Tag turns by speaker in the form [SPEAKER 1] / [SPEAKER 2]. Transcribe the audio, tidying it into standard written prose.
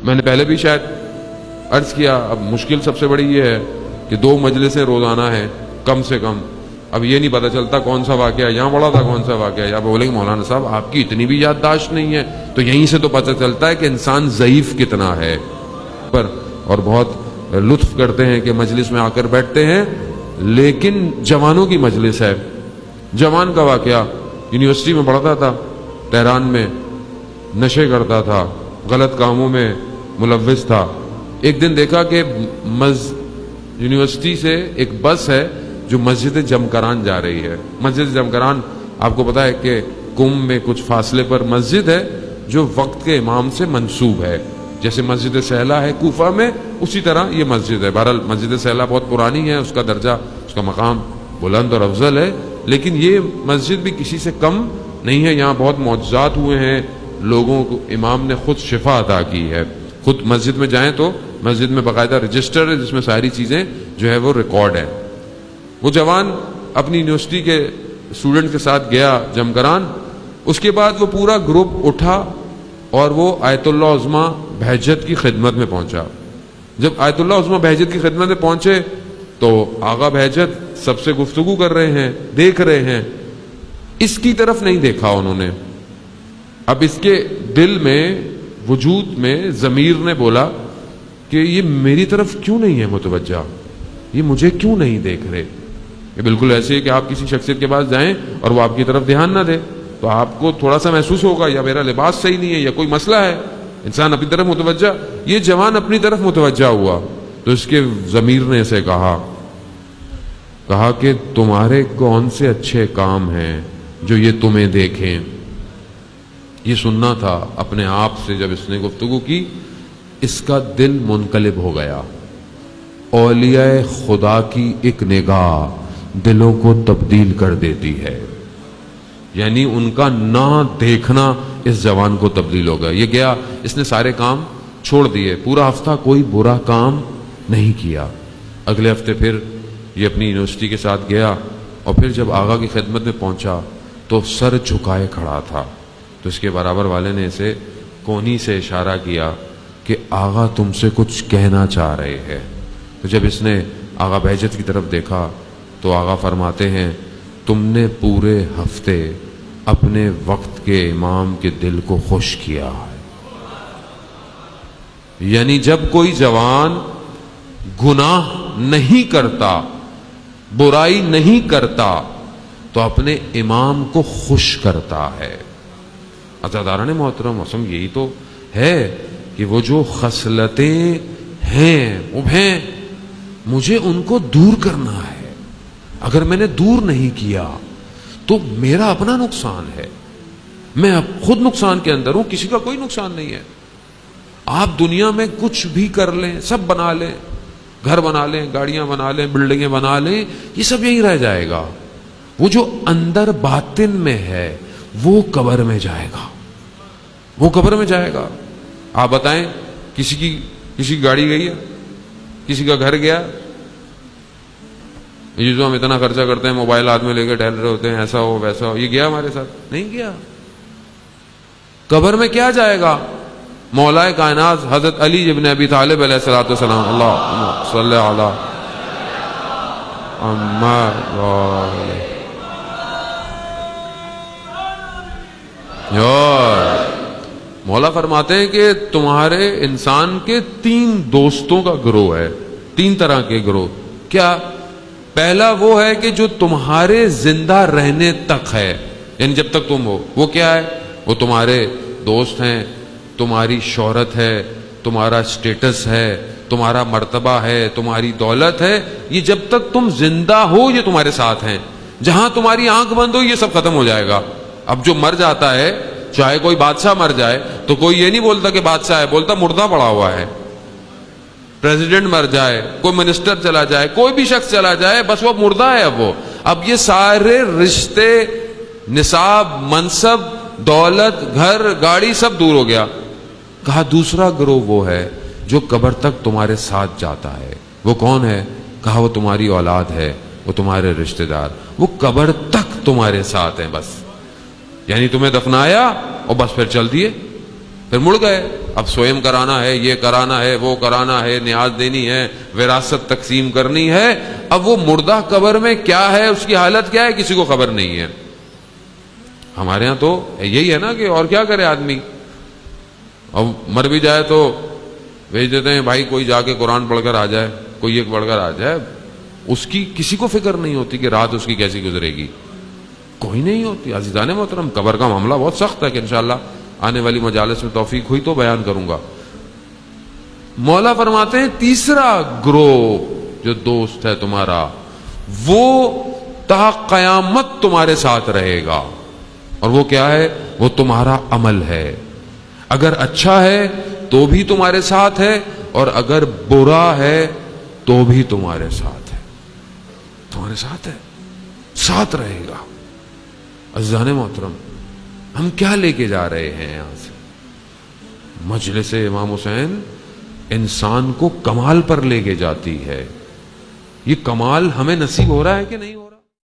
[SPEAKER 1] میں نے پہلے بھی شاید عرض کیا، اب مشکل سب سے بڑی یہ ہے کہ 2 مجلسیں روزانہ ہیں کم سے کم. اب یہ نہیں پتہ چلتا کون سا واقعہ یہاں پڑا تھا، کون سا واقعہ یا بولیں گے مولانا صاحب آپ کی اتنی بھی یادداشت نہیں ہے. تو یہیں سے تو پتہ چلتا ہے کہ انسان ضعیف کتنا ہے. اور بہت لطف کرتے ہیں کہ مجلس میں آ کر بیٹھتے ہیں، لیکن جوانوں کی مجلس ہے. جوان کا واقعہ، یونیورسٹی میں پڑھتا تھا تہران میں، نشے کرتا تھا، غلط کاموں میں ملوث تھا. ایک دن دیکھا کہ یونیورسٹی سے ایک بس ہے جو مسجد جمکران جا رہی ہے. مسجد جمکران آپ کو پتا ہے کہ قم میں کچھ فاصلے پر مسجد ہے جو وقت کے امام سے منسوب ہے. جیسے مسجد سہلا ہے کوفہ میں، اسی طرح یہ مسجد ہے. بہرحال مسجد سہلا بہت پرانی ہے، اس کا درجہ، اس کا مقام بلند اور افضل ہے، لیکن یہ مسجد بھی کسی سے کم نہیں ہے. یہاں بہت معجزات ہوئے ہیں، لوگوں کو امام نے خود شفا عطا کی ہے. خود مسجد میں جائیں تو مسجد میں باقاعدہ رجسٹر ہے جس میں ساری چیزیں جو ہے وہ ریکارڈ ہے. وہ جوان اپنی یونیورسٹی کے اسٹوڈنٹ کے ساتھ گیا جمکران. اس کے بعد وہ پورا گروپ اٹھا اور وہ آیت اللہ عظمیٰ بہجت کی خدمت میں پہنچا. جب آیت اللہ عظمیٰ بہجت کی خدمت میں پہنچے تو آغا بہجت سب سے گفتگو کر رہے ہیں، دیکھ رہے ہیں. اس کی طرف نہیں دیکھا انہوں نے. اب اس کے دل میں، وجود میں ضمیر نے بولا کہ یہ میری طرف کیوں نہیں ہے متوجہ، یہ مجھے کیوں نہیں دیکھ رہے. یہ بالکل ایسے ہے کہ آپ کسی شخصیت کے پاس جائیں اور وہ آپ کی طرف دھیان نہ دے تو آپ کو تھوڑا سا محسوس ہوگا یا میرا لباس صحیح نہیں ہے یا کوئی مسئلہ ہے. انسان اپنی طرف متوجہ، یہ جوان اپنی طرف متوجہ ہوا تو اس کے ضمیر نے اسے کہا کہ تمہارے کون سے اچھے کام ہیں جو یہ تمہیں دیکھیں. یہ سننا تھا اپنے آپ سے. جب اس نے گفتگو کی اس کا دل منقلب ہو گیا. اولیاء خدا کی ایک نگاہ دلوں کو تبدیل کر دیتی ہے. یعنی ان کا نہ دیکھنا اس جوان کو تبدیل ہو گیا. یہ گیا، اس نے سارے کام چھوڑ دیے، پورا ہفتہ کوئی برا کام نہیں کیا. اگلے ہفتے پھر یہ اپنی یونیورسٹی کے ساتھ گیا اور پھر جب آغا کی خدمت میں پہنچا تو سر جھکائے کھڑا تھا. تو اس کے برابر والے نے اسے کونی سے اشارہ کیا کہ آغا تم سے کچھ کہنا چاہ رہے ہیں. تو جب اس نے آغا بہجت کی طرف دیکھا تو آغا فرماتے ہیں تم نے پورے ہفتے اپنے وقت کے امام کے دل کو خوش کیا ہے. یعنی جب کوئی جوان گناہ نہیں کرتا، برائی نہیں کرتا تو اپنے امام کو خوش کرتا ہے. عزیزان محترم، اصل یہی تو ہے کہ وہ جو خصلتیں ہیں وہ ہیں، مجھے ان کو دور کرنا ہے. اگر میں نے دور نہیں کیا تو میرا اپنا نقصان ہے. میں اب خود نقصان کے اندر ہوں، کسی کا کوئی نقصان نہیں ہے. آپ دنیا میں کچھ بھی کر لیں، سب بنا لیں، گھر بنا لیں، گاڑیاں بنا لیں، بلڈنگیں بنا لیں، یہ سب یہی رہ جائے گا. وہ جو اندر باطن میں ہے وہ قبر میں جائے گا، وہ قبر میں جائے گا. آپ بتائیں کسی کی گاڑی گئی ہے، کسی کا گھر گیا. یہ جو ہم اتنا خرچہ کرتے ہیں، موبائل ہاتھ میں لے کے ٹہل رہے ہوتے ہیں، ایسا ہو ویسا ہو، یہ گیا ہمارے ساتھ؟ نہیں گیا. قبر میں کیا جائے گا؟ مولا کائنات حضرت علی ابن ابی طالب علیہ الصلوۃ والسلام، اللہ صلی علی مولا فرماتے ہیں کہ تمہارے انسان کے 3 دوستوں کا گروہ ہے، 3 طرح کے گروہ. کیا؟ پہلا وہ ہے کہ جو تمہارے زندہ رہنے تک ہے، یعنی جب تک تم ہو. وہ کیا ہے؟ وہ تمہارے دوست ہیں، تمہاری شہرت ہے، تمہارا سٹیٹس ہے، تمہارا مرتبہ ہے، تمہاری دولت ہے. یہ جب تک تم زندہ ہو یہ تمہارے ساتھ ہیں. جہاں تمہاری آنکھ بند ہو یہ سب ختم ہو جائے گا. اب جو مر جاتا ہے، چاہے کوئی بادشاہ مر جائے تو کوئی یہ نہیں بولتا کہ بادشاہ ہے، بولتا مردہ پڑا ہوا ہے. پریزیڈنٹ مر جائے، کوئی منسٹر چلا جائے، کوئی بھی شخص چلا جائے، بس وہ مردہ ہے. اب یہ سارے رشتے، نصاب، منصب، دولت، گھر، گاڑی سب دور ہو گیا. کہا دوسرا گروہ وہ ہے جو قبر تک تمہارے ساتھ جاتا ہے. وہ کون ہے؟ کہا وہ تمہاری اولاد ہے، وہ تمہارے رشتہ دار، وہ قبر تک تمہارے ساتھ ہیں. بس یعنی تمہیں دفنایا اور بس پھر چل دیے. پھر مڑ گئے، اب سوئم کرانا ہے، یہ کرانا ہے، وہ کرانا ہے، نیاز دینی ہے، وراثت تقسیم کرنی ہے۔ اب وہ مردہ قبر میں کیا ہے، اس کی حالت کیا ہے، کسی کو خبر نہیں ہے۔ ہمارے ہاں تو یہی ہے نا کہ اور کیا کرے آدمی، اب مر بھی جائے تو بھیج دیتے ہیں بھائی کوئی جا کے قرآن پڑھ کر آ جائے، کوئی ایک پڑھ کر آ جائے۔ اس کی کسی کو فکر نہیں ہوتی کہ رات اس کی کیسی گزرے گی، کوئی نہیں ہوتی۔ عزیزان محترم، قبر کا معاملہ بہت سخت ہے کہ انشاءاللہ آنے والی مجالس میں توفیق ہوئی تو بیان کروں گا۔ مولا فرماتے ہیں تیسرا گروہ جو دوست ہے تمہارا، وہ تا قیامت تمہارے ساتھ رہے گا، اور وہ کیا ہے، وہ تمہارا عمل ہے۔ اگر اچھا ہے تو بھی تمہارے ساتھ ہے، اور اگر برا ہے تو بھی تمہارے ساتھ ہے، تمہارے ساتھ ہے، ساتھ رہے گا۔ عزیزان محترم، ہم کیا لے کے جا رہے ہیں یہاں سے؟ مجلس امام حسین انسان کو کمال پر لے کے جاتی ہے۔ یہ کمال ہمیں نصیب ہو رہا ہے کہ نہیں ہو رہا؟